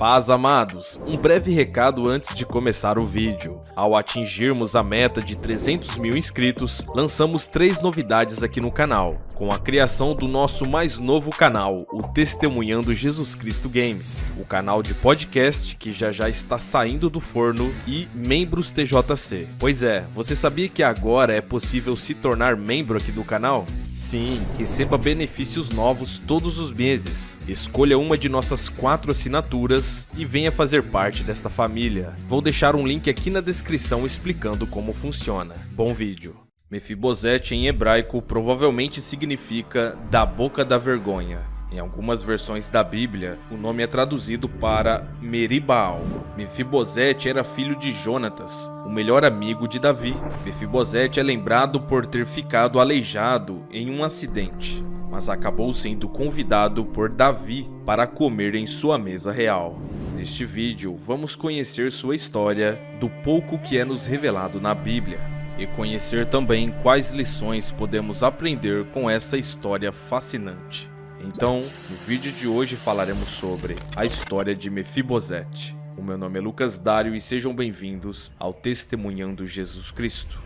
Paz, amados, um breve recado antes de começar o vídeo. Ao atingirmos a meta de 300 mil inscritos, lançamos 3 novidades aqui no canal, com a criação do nosso mais novo canal, o Testemunhando Jesus Cristo Games, o canal de podcast que já está saindo do forno e membros TJC. Pois é, você sabia que agora é possível se tornar membro aqui do canal? Sim, receba benefícios novos todos os meses. Escolha uma de nossas 4 assinaturas e venha fazer parte desta família. Vou deixar um link aqui na descrição explicando como funciona. Bom vídeo. Mefibosete em hebraico provavelmente significa da boca da vergonha. Em algumas versões da Bíblia, o nome é traduzido para Meribaal. Mefibosete era filho de Jonatas, o melhor amigo de Davi. Mefibosete é lembrado por ter ficado aleijado em um acidente, mas acabou sendo convidado por Davi para comer em sua mesa real. Neste vídeo, vamos conhecer sua história do pouco que é nos revelado na Bíblia e conhecer também quais lições podemos aprender com essa história fascinante. Então, no vídeo de hoje falaremos sobre a história de Mefibosete. O meu nome é Lucas Dário e sejam bem-vindos ao Testemunhando Jesus Cristo.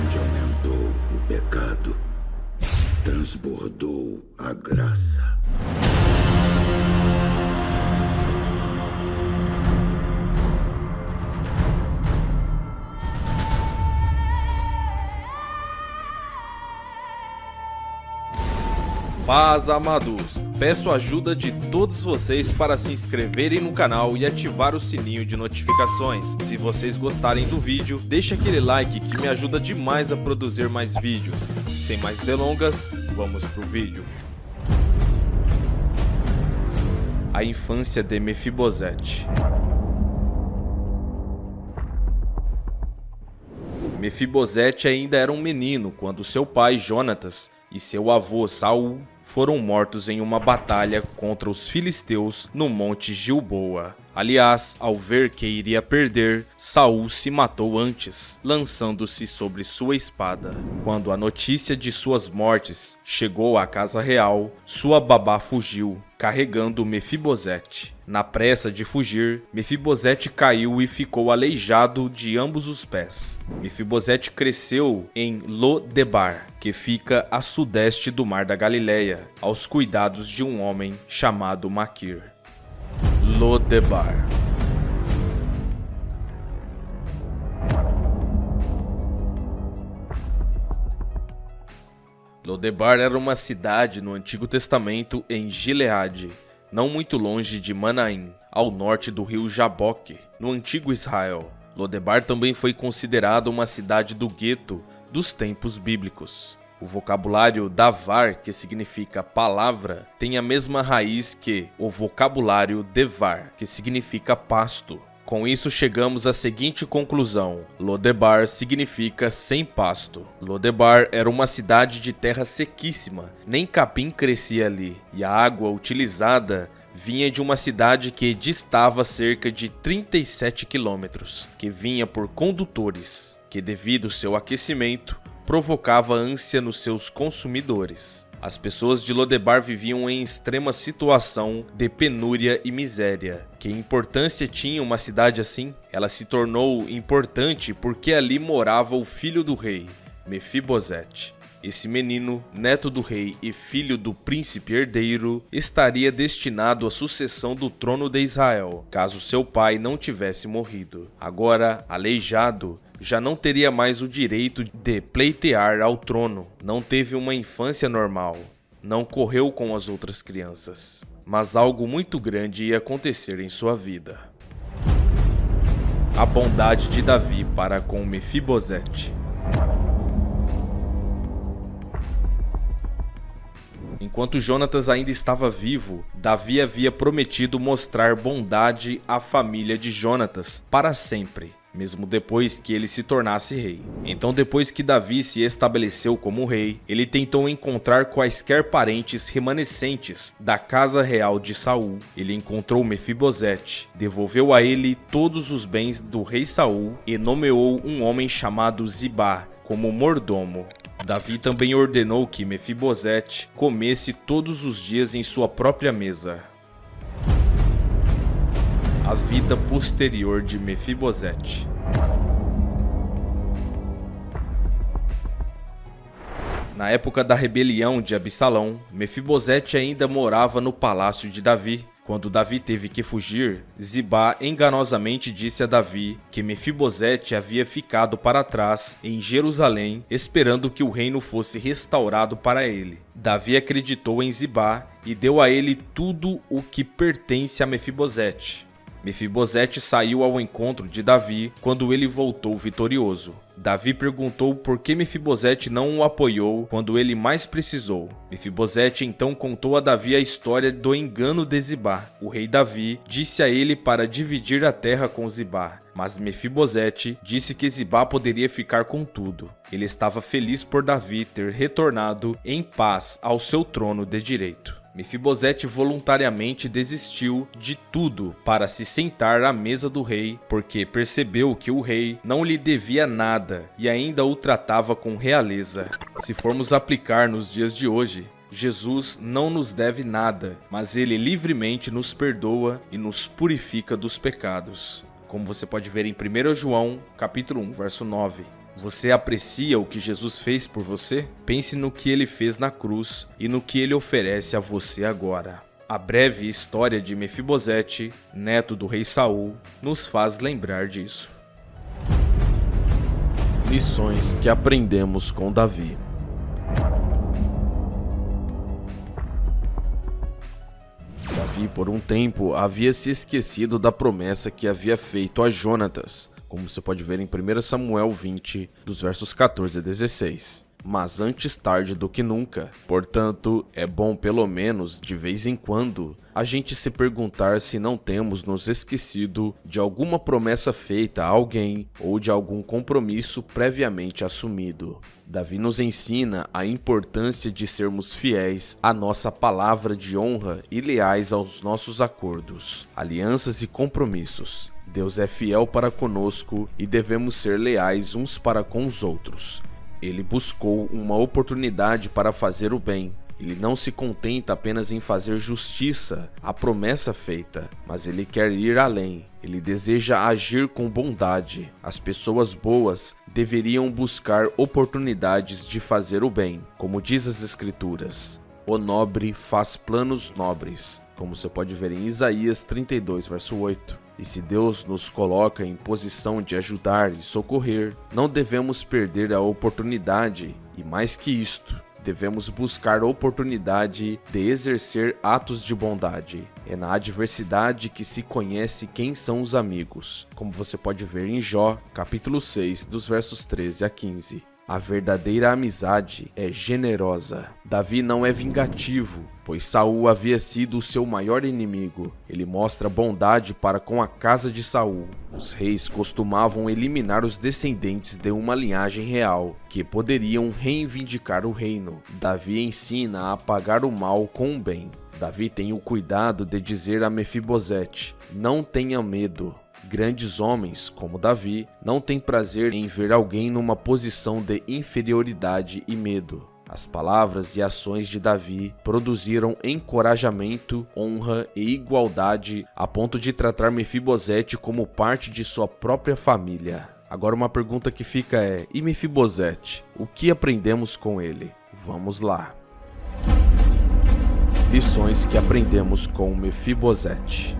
Onde aumentou o pecado, transbordou a graça. Paz, amados! Peço a ajuda de todos vocês para se inscreverem no canal e ativar o sininho de notificações. Se vocês gostarem do vídeo, deixe aquele like que me ajuda demais a produzir mais vídeos. Sem mais delongas, vamos pro vídeo. A infância de Mefibosete. Mefibosete ainda era um menino quando seu pai Jonatas e seu avô Saul foram mortos em uma batalha contra os filisteus no Monte Gilboa. Aliás, ao ver que iria perder, Saul se matou antes, lançando-se sobre sua espada. Quando a notícia de suas mortes chegou à casa real, sua babá fugiu, carregando Mefibosete. Na pressa de fugir, Mefibosete caiu e ficou aleijado de ambos os pés. Mefibosete cresceu em Lo-debar, que fica a sudeste do Mar da Galileia, aos cuidados de um homem chamado Maquir. Lo-debar. Lo-debar era uma cidade no Antigo Testamento em Gileade, não muito longe de Manaim, ao norte do rio Jaboque, no antigo Israel. Lo-debar também foi considerada uma cidade do gueto dos tempos bíblicos. O vocabulário davar, que significa palavra, tem a mesma raiz que o vocabulário devar, que significa pasto. Com isso chegamos à seguinte conclusão: Lo-debar significa sem pasto. Lo-debar era uma cidade de terra sequíssima, nem capim crescia ali, e a água utilizada vinha de uma cidade que distava cerca de 37 quilômetros, que vinha por condutores, que devido ao seu aquecimento, provocava ânsia nos seus consumidores. As pessoas de Lo-debar viviam em extrema situação de penúria e miséria. Que importância tinha uma cidade assim? Ela se tornou importante porque ali morava o filho do rei, Mefibosete. Esse menino, neto do rei e filho do príncipe herdeiro, estaria destinado à sucessão do trono de Israel, caso seu pai não tivesse morrido. Agora, aleijado, já não teria mais o direito de pleitear ao trono. Não teve uma infância normal. Não correu com as outras crianças. Mas algo muito grande ia acontecer em sua vida. A bondade de Davi para com Mefibosete. Enquanto Jonatas ainda estava vivo, Davi havia prometido mostrar bondade à família de Jonatas para sempre, mesmo depois que ele se tornasse rei. Então, depois que Davi se estabeleceu como rei, ele tentou encontrar quaisquer parentes remanescentes da casa real de Saul. Ele encontrou Mefibosete, devolveu a ele todos os bens do rei Saul e nomeou um homem chamado Zibá como mordomo. Davi também ordenou que Mefibosete comesse todos os dias em sua própria mesa. A vida posterior de Mefibosete. Na época da rebelião de Absalão, Mefibosete ainda morava no palácio de Davi. Quando Davi teve que fugir, Zibá enganosamente disse a Davi que Mefibosete havia ficado para trás em Jerusalém, esperando que o reino fosse restaurado para ele. Davi acreditou em Zibá e deu a ele tudo o que pertence a Mefibosete. Mefibosete saiu ao encontro de Davi quando ele voltou vitorioso. Davi perguntou por que Mefibosete não o apoiou quando ele mais precisou. Mefibosete então contou a Davi a história do engano de Zibá. O rei Davi disse a ele para dividir a terra com Zibá, mas Mefibosete disse que Zibá poderia ficar com tudo. Ele estava feliz por Davi ter retornado em paz ao seu trono de direito. Mefibosete voluntariamente desistiu de tudo para se sentar à mesa do rei, porque percebeu que o rei não lhe devia nada e ainda o tratava com realeza. Se formos aplicar nos dias de hoje, Jesus não nos deve nada, mas ele livremente nos perdoa e nos purifica dos pecados. Como você pode ver em 1 João, capítulo 1, verso 9. Você aprecia o que Jesus fez por você? Pense no que ele fez na cruz e no que ele oferece a você agora. A breve história de Mefibosete, neto do rei Saul, nos faz lembrar disso. Lições que aprendemos com Davi. Davi, por um tempo, havia se esquecido da promessa que havia feito a Jonatas, como você pode ver em 1 Samuel 20, dos versos 14 a 16. Mas antes tarde do que nunca. Portanto, é bom pelo menos, de vez em quando, a gente se perguntar se não temos nos esquecido de alguma promessa feita a alguém ou de algum compromisso previamente assumido. Davi nos ensina a importância de sermos fiéis à nossa palavra de honra e leais aos nossos acordos, alianças e compromissos. Deus é fiel para conosco e devemos ser leais uns para com os outros. Ele buscou uma oportunidade para fazer o bem. Ele não se contenta apenas em fazer justiça à promessa feita, mas ele quer ir além. Ele deseja agir com bondade. As pessoas boas deveriam buscar oportunidades de fazer o bem, como diz as Escrituras. O nobre faz planos nobres, como você pode ver em Isaías 32, verso 8. E se Deus nos coloca em posição de ajudar e socorrer, não devemos perder a oportunidade e, mais que isto, devemos buscar a oportunidade de exercer atos de bondade. É na adversidade que se conhece quem são os amigos, como você pode ver em Jó, capítulo 6, dos versos 13 a 15. A verdadeira amizade é generosa. Davi não é vingativo, pois Saul havia sido o seu maior inimigo. Ele mostra bondade para com a casa de Saul. Os reis costumavam eliminar os descendentes de uma linhagem real, que poderiam reivindicar o reino. Davi ensina a pagar o mal com o bem. Davi tem o cuidado de dizer a Mefibosete: não tenha medo. Grandes homens, como Davi, não têm prazer em ver alguém numa posição de inferioridade e medo. As palavras e ações de Davi produziram encorajamento, honra e igualdade a ponto de tratar Mefibosete como parte de sua própria família. Agora uma pergunta que fica é: e Mefibosete? O que aprendemos com ele? Vamos lá. Lições que aprendemos com Mefibosete.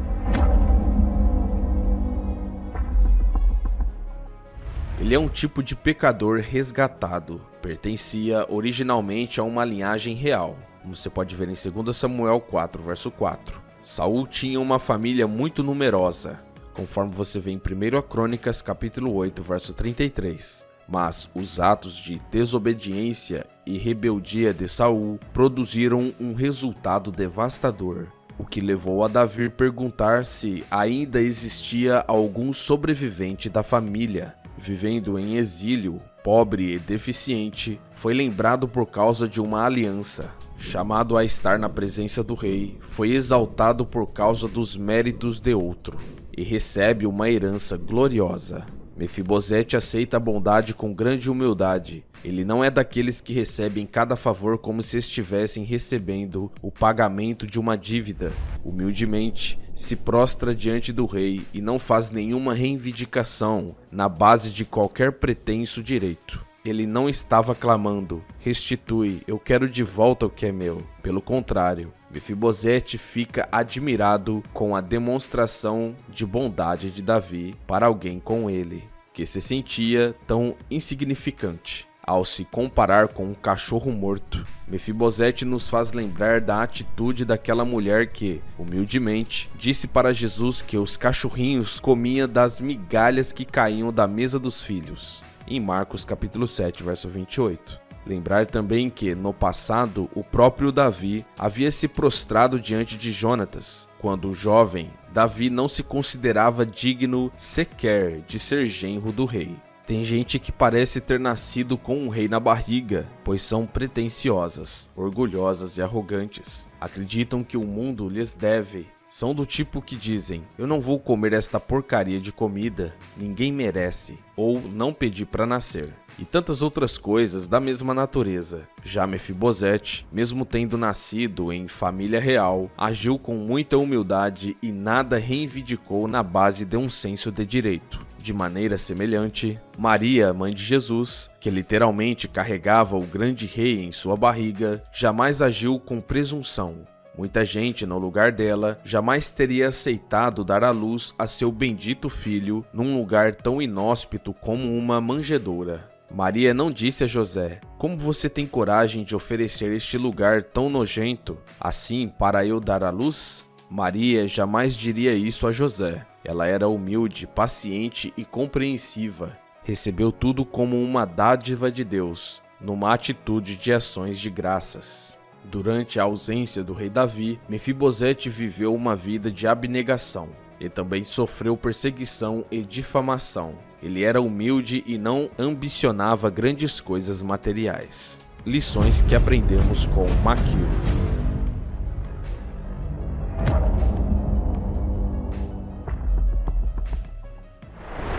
Ele é um tipo de pecador resgatado. Pertencia originalmente a uma linhagem real, como você pode ver em 2 Samuel 4, verso 4. Saul tinha uma família muito numerosa, conforme você vê em 1 Crônicas, capítulo 8, verso 33. Mas os atos de desobediência e rebeldia de Saul produziram um resultado devastador, o que levou a Davi perguntar se ainda existia algum sobrevivente da família. Vivendo em exílio, pobre e deficiente, foi lembrado por causa de uma aliança. Chamado a estar na presença do rei, foi exaltado por causa dos méritos de outro, e recebe uma herança gloriosa. Mefibosete aceita a bondade com grande humildade. Ele não é daqueles que recebem cada favor como se estivessem recebendo o pagamento de uma dívida. Humildemente, se prostra diante do rei e não faz nenhuma reivindicação na base de qualquer pretenso direito. Ele não estava clamando, restitui, eu quero de volta o que é meu. Pelo contrário, Mefibosete fica admirado com a demonstração de bondade de Davi para alguém com ele, que se sentia tão insignificante. Ao se comparar com um cachorro morto, Mefibosete nos faz lembrar da atitude daquela mulher que, humildemente, disse para Jesus que os cachorrinhos comiam das migalhas que caíam da mesa dos filhos. Em Marcos capítulo 7, verso 28. Lembrar também que, no passado, o próprio Davi havia se prostrado diante de Jonatas, quando jovem, Davi não se considerava digno sequer de ser genro do rei. Tem gente que parece ter nascido com um rei na barriga, pois são pretensiosas, orgulhosas e arrogantes. Acreditam que o mundo lhes deve. São do tipo que dizem, eu não vou comer esta porcaria de comida, ninguém merece, ou não pedi para nascer. E tantas outras coisas da mesma natureza. Já Mefibosete, mesmo tendo nascido em família real, agiu com muita humildade e nada reivindicou na base de um senso de direito. De maneira semelhante, Maria, mãe de Jesus, que literalmente carregava o grande rei em sua barriga, jamais agiu com presunção. Muita gente, no lugar dela, jamais teria aceitado dar à luz a seu bendito filho num lugar tão inóspito como uma manjedoura. Maria não disse a José, como você tem coragem de oferecer este lugar tão nojento, assim para eu dar à luz? Maria jamais diria isso a José. Ela era humilde, paciente e compreensiva. Recebeu tudo como uma dádiva de Deus, numa atitude de ações de graças. Durante a ausência do rei Davi, Mefibosete viveu uma vida de abnegação. Ele também sofreu perseguição e difamação. Ele era humilde e não ambicionava grandes coisas materiais. Lições que aprendemos com Maquir.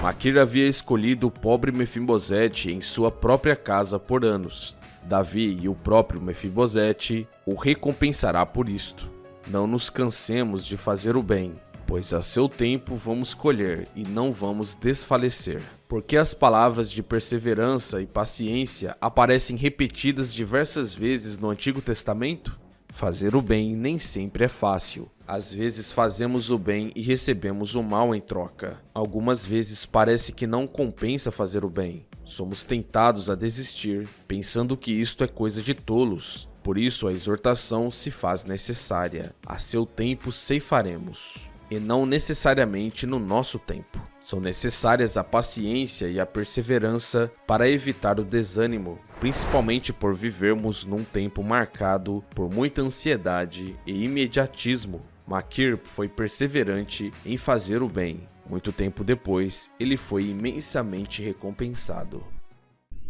Maquir havia escolhido o pobre Mefibosete em sua própria casa por anos. Davi e o próprio Mefibosete o recompensará por isto. Não nos cansemos de fazer o bem, pois a seu tempo vamos colher e não vamos desfalecer. Porque as palavras de perseverança e paciência aparecem repetidas diversas vezes no Antigo Testamento? Fazer o bem nem sempre é fácil. Às vezes fazemos o bem e recebemos o mal em troca. Algumas vezes parece que não compensa fazer o bem. Somos tentados a desistir, pensando que isto é coisa de tolos. Por isso a exortação se faz necessária. A seu tempo ceifaremos, e não necessariamente no nosso tempo. São necessárias a paciência e a perseverança para evitar o desânimo, principalmente por vivermos num tempo marcado por muita ansiedade e imediatismo. Maquir foi perseverante em fazer o bem. Muito tempo depois, ele foi imensamente recompensado.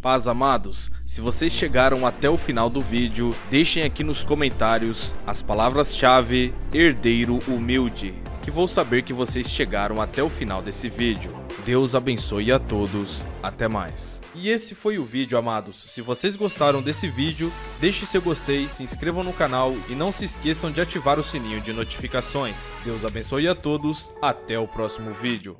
Paz, amados, se vocês chegaram até o final do vídeo, deixem aqui nos comentários as palavras-chave herdeiro humilde, que vou saber que vocês chegaram até o final desse vídeo. Deus abençoe a todos, até mais. E esse foi o vídeo, amados. Se vocês gostaram desse vídeo, deixe seu gostei, se inscrevam no canal e não se esqueçam de ativar o sininho de notificações. Deus abençoe a todos, até o próximo vídeo.